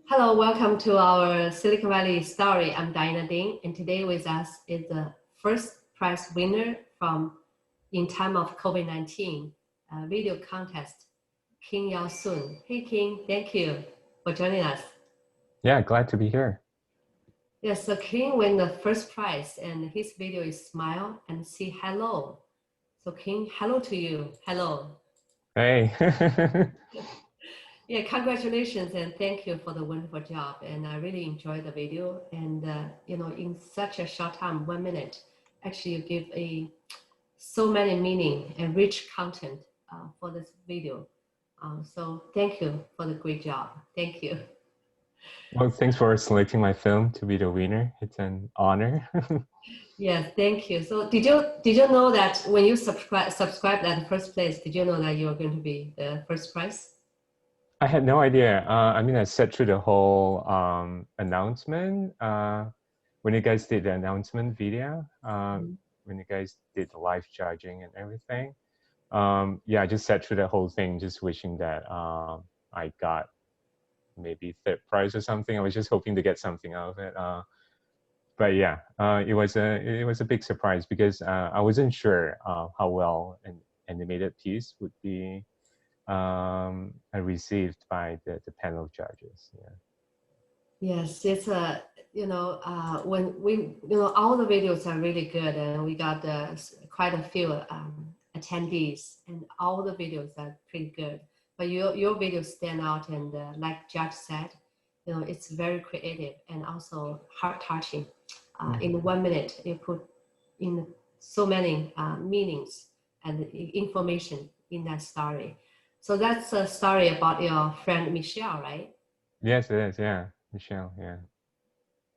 Hello, welcome to our Silicon Valley story. I'm Diana Ding, and today with us is the first prize winner from in time of COVID-19 video contest, King Yao Sun. Hey King, thank you for joining us. Yeah, glad to be here. Yes, so King won the first prize, and his video is Smile and Say Hello. So King, hello to you. Hello. Hey. Yeah, congratulations and thank you for the wonderful job. And I really enjoyed the video. And in such a short time, 1 minute, actually you give so many meaning and rich content for this video. So thank you for the great job. Thank you. Well, thanks for selecting my film to be the winner. It's an honor. Yes, thank you. So did you know that when you subscribed at the first place, did you know that you were going to be the first prize? I had no idea. I sat through the whole announcement when you guys did the announcement video, when you guys did the live judging and everything. Yeah, I just sat through the whole thing, just wishing that I got maybe third prize or something. I was just hoping to get something out of it. But yeah, it was a big surprise because I wasn't sure how well an animated piece would be received by the panel of judges. Yeah. Yes, it's when all the videos are really good, and we got quite a few attendees, and all the videos are pretty good. But your videos stand out, and like Judge said, it's very creative and also heart touching. In 1 minute, you put in so many meanings and information in that story. So that's a story about your friend Michelle, right? Yes, it is. Yeah, Michelle. Yeah.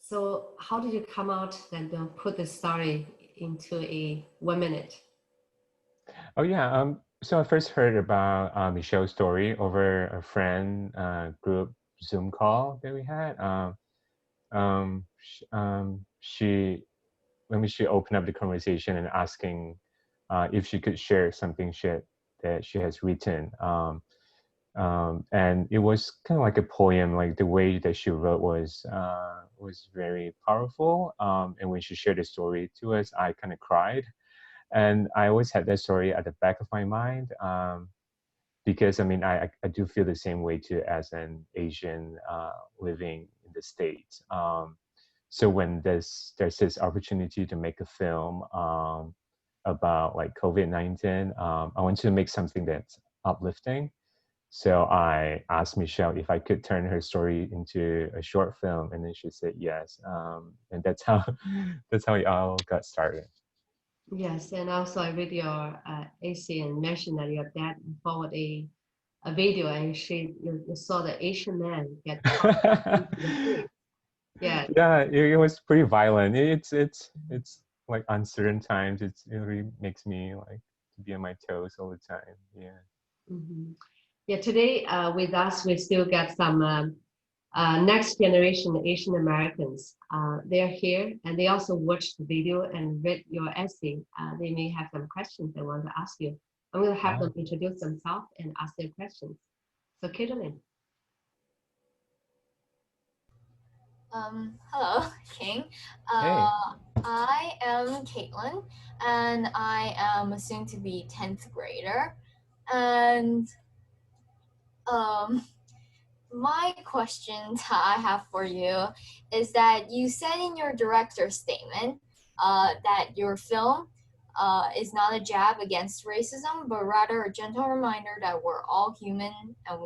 So how did you come out and put the story into a 1 minute? Oh yeah. So I first heard about Michelle's story over a friend group Zoom call that we had. She when she opened up the conversation and asking if she could share something that she has written. And it was kind of like a poem. Like the way that she wrote was very powerful. And when she shared the story to us, I kind of cried. And I always had that story at the back of my mind because I do feel the same way too as an Asian living in the States. So when there's this opportunity to make a film about like COVID-19, I want to make something that's uplifting. So I asked Michelle if I could turn her story into a short film, and then she said yes. And that's how that's how it all got started. Yes, and also I read your essay and mentioned that your dad forward a video and you saw the Asian man get punched into the face. Yeah. Yeah, it was pretty violent. It's like uncertain times. It really makes me like to be on my toes all the time. Yeah. Mm-hmm. Yeah, today with us, we still got some next generation Asian Americans. They're here and they also watched the video and read your essay. They may have some questions they want to ask you. I'm going to have them introduce themselves and ask their questions. So, Caitlin. Hello, King. Hey. I am Caitlin, and I am a soon-to-be 10th grader. And my question that I have for you is that you said in your director's statement that your film is not a jab against racism, but rather a gentle reminder that we're all human and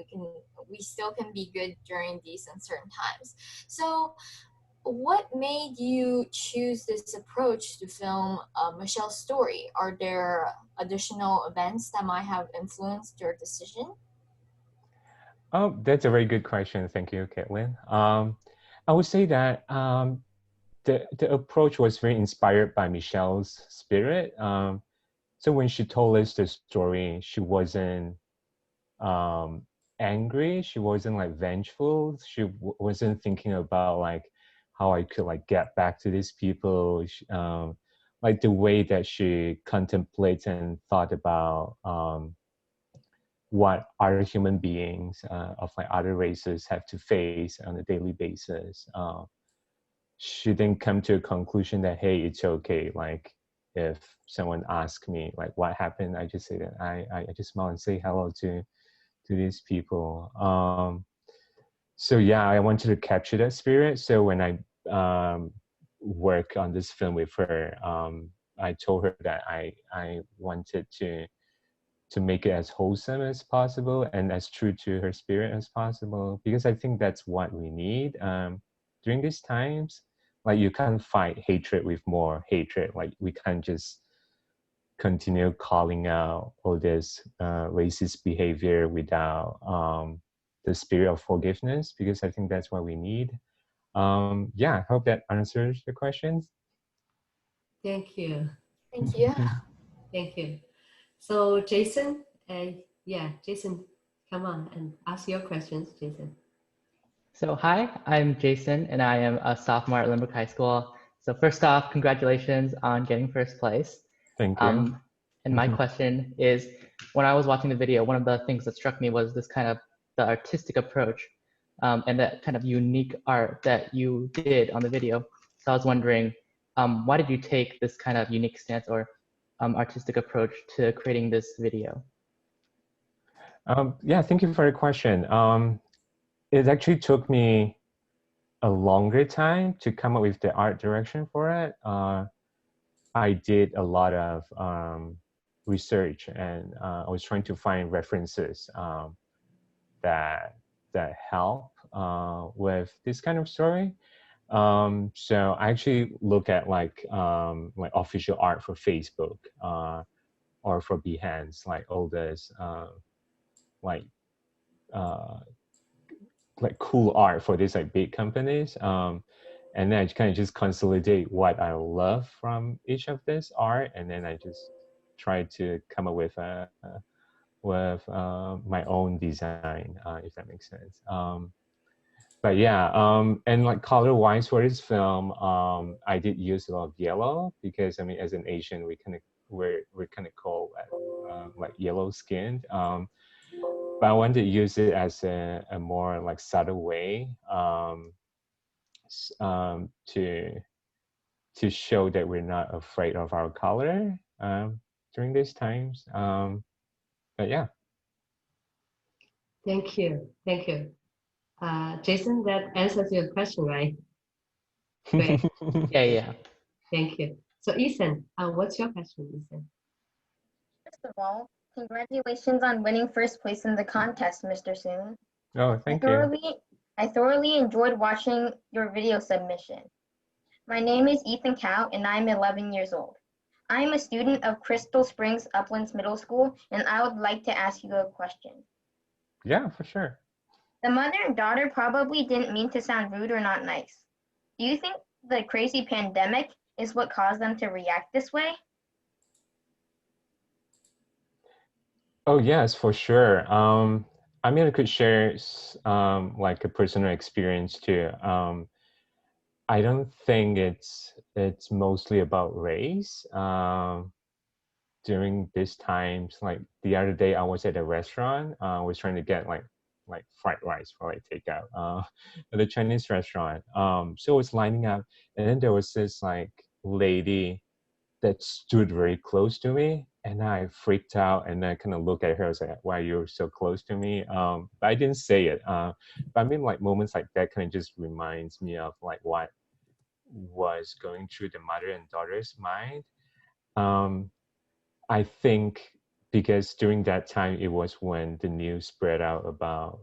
we still can be good during these uncertain times. So, what made you choose this approach to film Michelle's story? Are there additional events that might have influenced your decision? Oh, that's a very good question. Thank you, Caitlin. I would say that the approach was very inspired by Michelle's spirit. So when she told us the story, she wasn't angry. She wasn't like vengeful. She wasn't thinking about like how I could like get back to these people. Like the way that she contemplates and thought about what other human beings of like other races have to face on a daily basis. She then come to a conclusion that, hey, it's okay. Like if someone asks me like what happened, I just say that I just smile and say hello to these people. So yeah, I wanted to capture that spirit. So when I work on this film with her, I told her that I wanted to make it as wholesome as possible and as true to her spirit as possible, because I think that's what we need during these times. Like you can't fight hatred with more hatred. Like we can't just continue calling out all this racist behavior without the spirit of forgiveness, because I think that's what we need. Yeah, I hope that answers the questions. Thank you. Thank you. Thank you. So Jason, yeah, Jason, come on and ask your questions, Jason. So hi, I'm Jason and I am a sophomore at Limerick High School. So first off, congratulations on getting first place. Thank you. And my question is, when I was watching the video, one of the things that struck me was this kind of the artistic approach and that kind of unique art that you did on the video. So I was wondering, why did you take this kind of unique stance or artistic approach to creating this video? Yeah, thank you for your question. It actually took me a longer time to come up with the art direction for it. I did a lot of research, and I was trying to find references that help with this kind of story. So I actually look at like official art for Facebook or for Behance, like all this like uh, like cool art for these like big companies. And then I kind of just consolidate what I love from each of this art, and then I just try to come up with my own design, if that makes sense. But yeah, and like color wise for this film, I did use a lot of yellow because I mean, as an Asian, we're kind of called like yellow skinned. But I wanted to use it as a more like subtle way to show that we're not afraid of our color during these times. But yeah. Thank you. Thank you. Jason, that answers your question, right? Great. Yeah. Thank you. So Ethan, what's your question, Ethan? First of all, congratulations on winning first place in the contest, Mr. Soon. Oh, thank you. I thoroughly enjoyed watching your video submission. My name is Ethan Cow and I'm 11 years old. I am a student of Crystal Springs Uplands Middle School and I would like to ask you a question. Yeah, for sure. The mother and daughter probably didn't mean to sound rude or not nice. Do you think the crazy pandemic is what caused them to react this way? Oh yes, for sure. I mean, I could share like a personal experience too. I don't think it's mostly about race. During these times, like the other day, I was at a restaurant. I was trying to get like fried rice for like takeout at a Chinese restaurant. So I was lining up, and then there was this like lady that stood very close to me, and I freaked out, and I kind of looked at her. I was like, "Why you're so close to me?" But I didn't say it. But I mean, like moments like that kind of just reminds me of like what was going through the mother and daughter's mind. I think because during that time it was when the news spread out about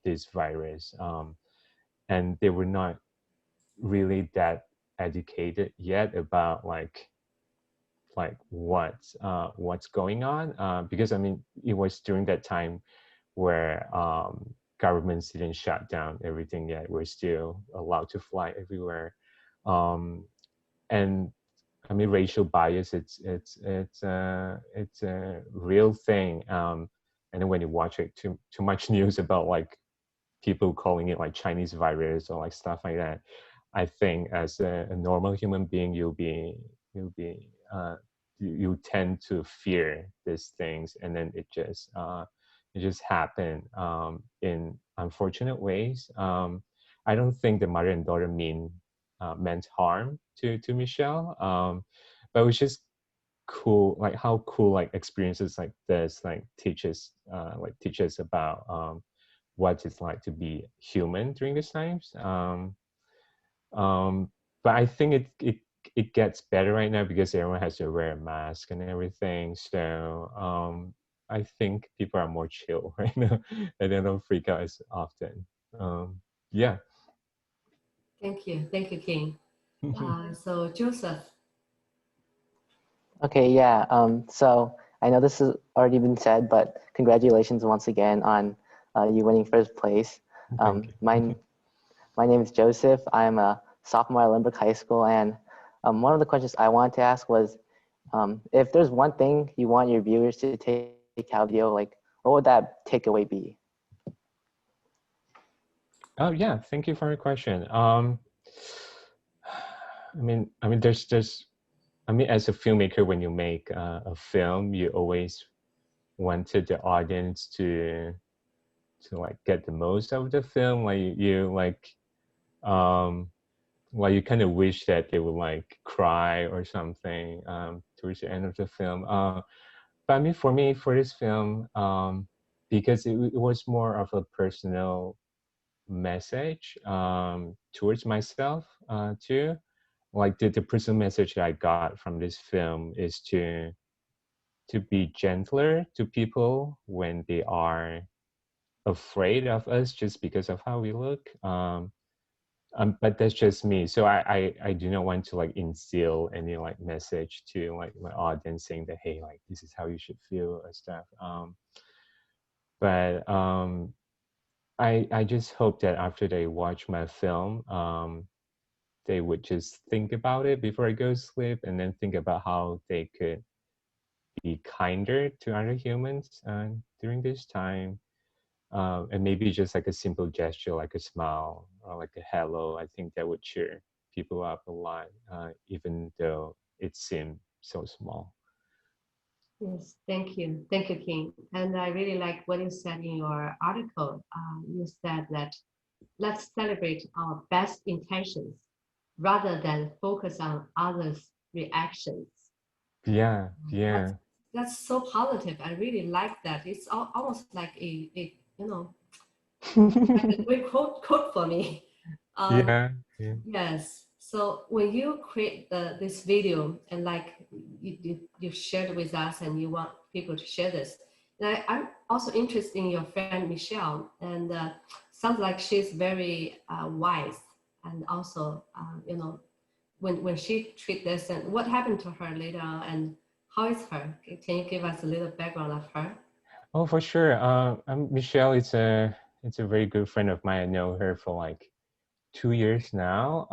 this virus, and they were not really that educated yet about like what's going on, because I mean it was during that time where governments didn't shut down everything yet. We're still allowed to fly everywhere, and I mean racial bias. It's a real thing. And then when you watch it too much news about like people calling it like Chinese virus or like stuff like that, I think as a normal human being, you tend to fear these things, and then it just It just happened in unfortunate ways. I don't think the mother and daughter meant harm to Michelle, but it was just cool, like how cool like experiences like this like teach us about what it's like to be human during these times. Um, but I think it gets better right now because everyone has to wear a mask and everything. So I think people are more chill right now and they don't freak out as often. Yeah. Thank you, King. So Joseph. Okay, yeah. So I know this has already been said, but congratulations once again on you winning first place. Thank you. My name is Joseph. I'm a sophomore at Lindbergh High School, and one of the questions I wanted to ask was, if there's one thing you want your viewers to take out of the video, like what would that takeaway be? Oh yeah, thank you for your question. There's I mean, as a filmmaker, when you make a film, you always wanted the audience to like get the most out of the film. Like you kind of wish that they would like cry or something towards the end of the film. But I mean, for me, for this film, because it was more of a personal message towards myself too. Like the personal message that I got from this film is to be gentler to people when they are afraid of us just because of how we look. But that's just me. So I do not want to like instill any like message to like my audience saying that, hey, like this is how you should feel or stuff. But I just hope that after they watch my film, they would just think about it before I go to sleep, and then think about how they could be kinder to other humans during this time. And maybe just like a simple gesture, like a smile or like a hello. I think that would cheer people up a lot, even though it seemed so small. Yes, thank you. Thank you, King. And I really like what you said in your article. You said that let's celebrate our best intentions rather than focus on others' reactions. Yeah, yeah, That's so positive. I really like that. It's almost like a like a great quote for me. Um, yeah, yeah. Yes. So when you create this video and like you shared with us and you want people to share this, and I'm also interested in your friend Michelle, and sounds like she's very wise, and also when she treat this, and what happened to her later on, and how is her? Can you give us a little background of her? Oh, for sure. Michelle, it's a very good friend of mine. I know her for like 2 years now.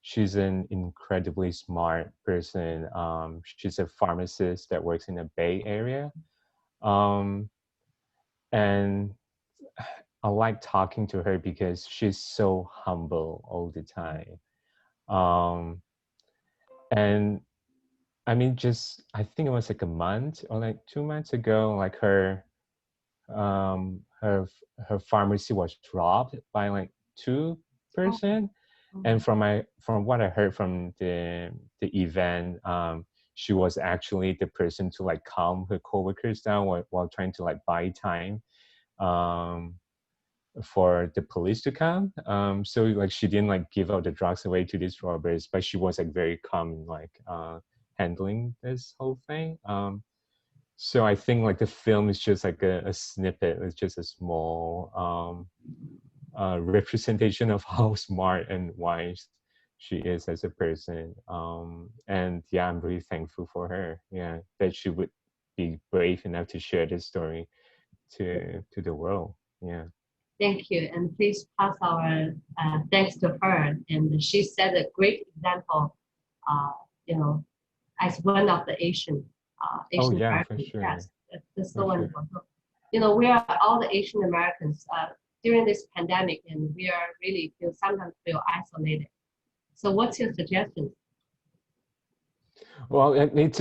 She's an incredibly smart person. She's a pharmacist that works in the Bay Area. Um, and I like talking to her because she's so humble all the time. Um, and I mean, just I think it was like a month or like 2 months ago, like um, her her pharmacy was robbed by like two person. And from what I heard from the event, she was actually the person to like calm her coworkers down while trying to like buy time. Um, for the police to come. So like she didn't like give out the drugs away to these robbers, but she was like very calm in like handling this whole thing. So I think like the film is just like a snippet. It's just a small representation of how smart and wise she is as a person. And yeah, I'm really thankful for her. Yeah, that she would be brave enough to share this story to the world. Yeah. Thank you, and please pass our thanks to her. And she set a great example, uh, you know, as one of the Oh Asian yeah, for Americans. sure. Yes, that's For so sure. wonderful. So, we are all the Asian Americans during this pandemic, and we are really sometimes feel isolated. So, what's your suggestion? Well, it's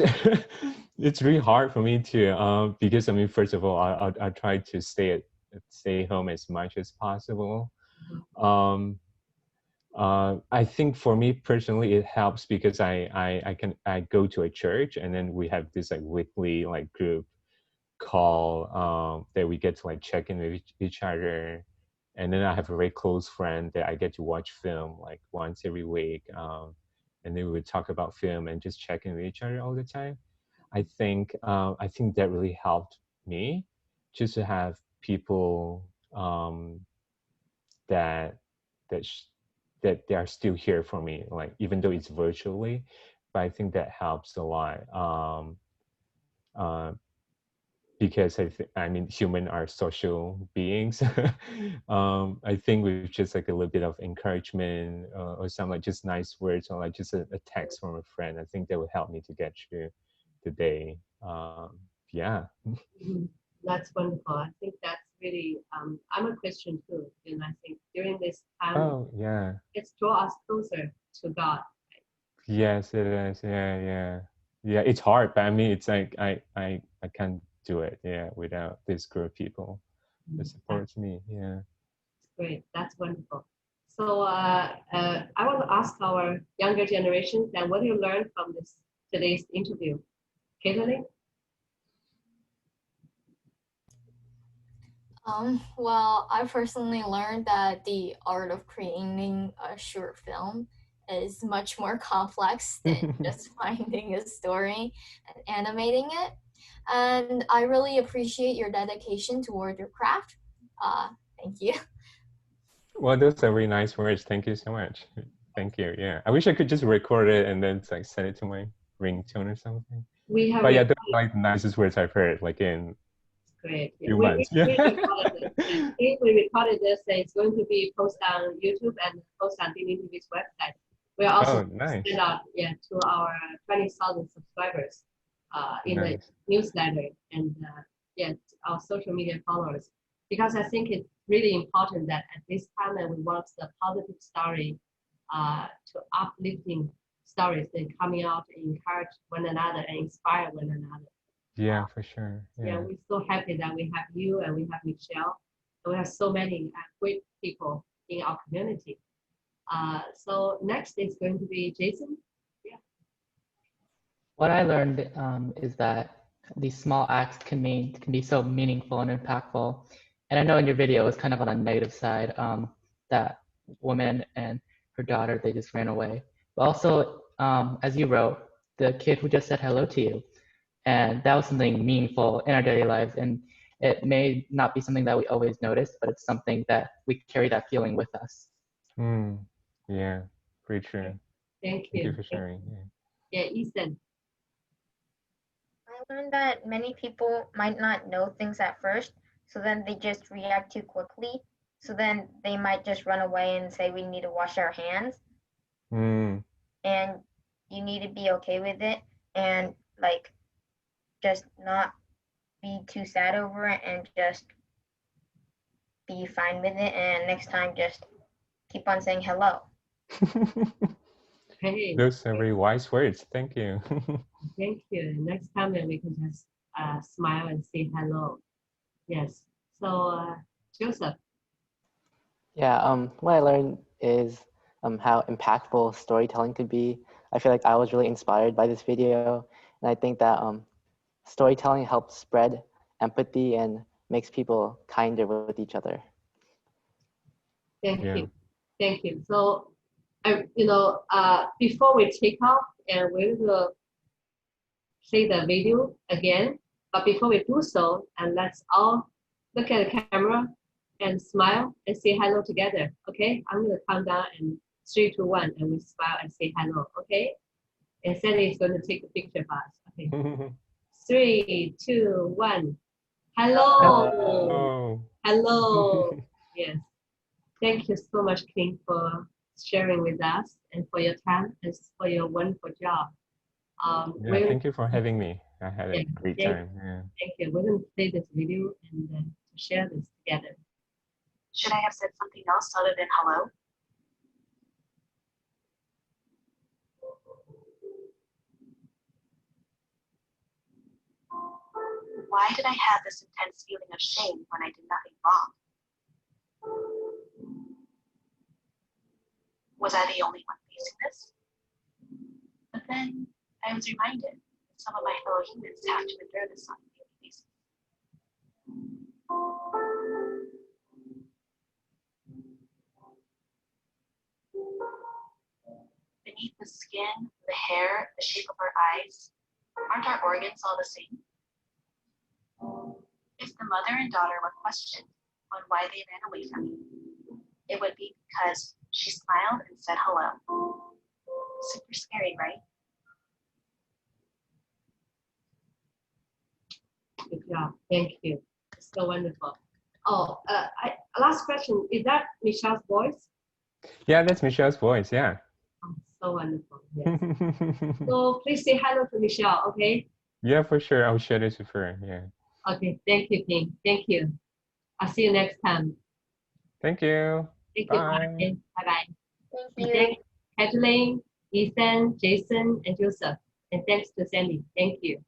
it's really hard for me to because I mean, first of all, I try to stay home as much as possible. Um, I think for me personally, it helps because I go to a church, and then we have this like weekly like group call that we get to like check in with each other, and then I have a very close friend that I get to watch film like once every week, and then we would talk about film and just check in with each other all the time. I think that really helped me, just to have people that that sh- that they are still here for me, like even though it's virtually, but I think that helps a lot. Uh, because I mean, human are social beings. I think with just like a little bit of encouragement, or some like just nice words, or like just a text from a friend, I think that would help me to get through the day. Yeah. Mhm. That's wonderful. I think that's really, I'm a Christian too, and I think during this time, Oh yeah. it's draw us closer to God. Yes, it is. Yeah, yeah, yeah. It's hard, but I mean, it's like I can't do it. Yeah, without this group of people that That's supports me. Yeah. great. That's wonderful. So I want to ask our younger generations, and what do you learn from this today's interview? Caitlin? Well, I personally learned that the art of creating a short film is much more complex than just finding a story and animating it. And I really appreciate your dedication toward your craft. Thank you. Well, those are really nice words. Thank you so much. Thank you. Yeah, I wish I could just record it and then like send it to my ringtone or something. We have But yeah, those are like the nicest words I've heard, like in great. a few We, months. Yeah. recorded this. And we recorded this, and it's going to be posted on YouTube and posted on Dini TV's website. We are also Oh, nice, send out to our 20,000 subscribers in the nice. newsletter and our social media followers, because I think it's really important that at this time that we want the positive story to uplifting stories and coming out and encourage one another and inspire one another. Yeah, for sure. Yeah, Yeah. we're so happy that we have you and we have Michelle. And we have so many great people in our community. So next is going to be Jason. Yeah. What I learned is that these small acts can be so meaningful and impactful. And I know in your video it was kind of on a negative side, that woman and her daughter, they just ran away. But also, as you wrote, the kid who just said hello to you, and that was something meaningful in our daily lives. And it may not be something that we always notice, but it's something that we carry that feeling with us. Yeah, pretty true. Thank Thank you you. for sharing. Yeah. Yeah, Ethan. I learned that many people might not know things at first, so then they just react too quickly. So then they might just run away and say we need to wash our hands, Mm, and you need to be okay with it and like just not be too sad over it and just be fine with it. And next time, just keep on saying hello. Hey, those are very wise words. Thank you. thank you. Next time then we can just smile and say hello. Yes. So Joseph. Yeah, what I learned is how impactful storytelling could be. I feel like I was really inspired by this video, and I think that storytelling helps spread empathy and makes people kinder with each other. Thank Yeah. you. Thank you. So before we take off, and we will play the video again. But before we do so, and let's all look at the camera and smile and say hello together. Okay, I'm gonna count down and 3, 2, 1, and we smile and say hello. Okay, and Sandy is going to take a picture of us. Okay, 3, 2, 1. Hello. Oh. Hello. Yes. Thank you so much, King, for sharing with us and for your time and for your wonderful job. Yeah, thank you for having me. I had a Yeah, great time. Yeah. Thank you. We're going to play this video and to share this together. Should I have said something else other than hello? Why did I have this intense feeling of shame when I did nothing wrong? Was I the only one facing this? But then I was reminded that some of my fellow humans have to endure this on a daily basis. Beneath the skin, the hair, the shape of our eyes, aren't our organs all the same? If the mother and daughter were questioned on why they ran away from me, it would be because she smiled and said hello. Super scary, right? Good job. Thank you. It's so wonderful. Oh, last question. Is that Michelle's voice? Yeah, that's Michelle's voice. Yeah. Oh, so wonderful. Yes. So please say hello to Michelle, okay? Yeah, for sure. I'll share this with her. Yeah. Okay. Thank you, Ping. Thank you. I'll see you next time. Thank you. Thank Bye. you. Bye-bye. Thank you. Thanks, Kathleen, Ethan, Jason, and Joseph. And thanks to Sandy. Thank you.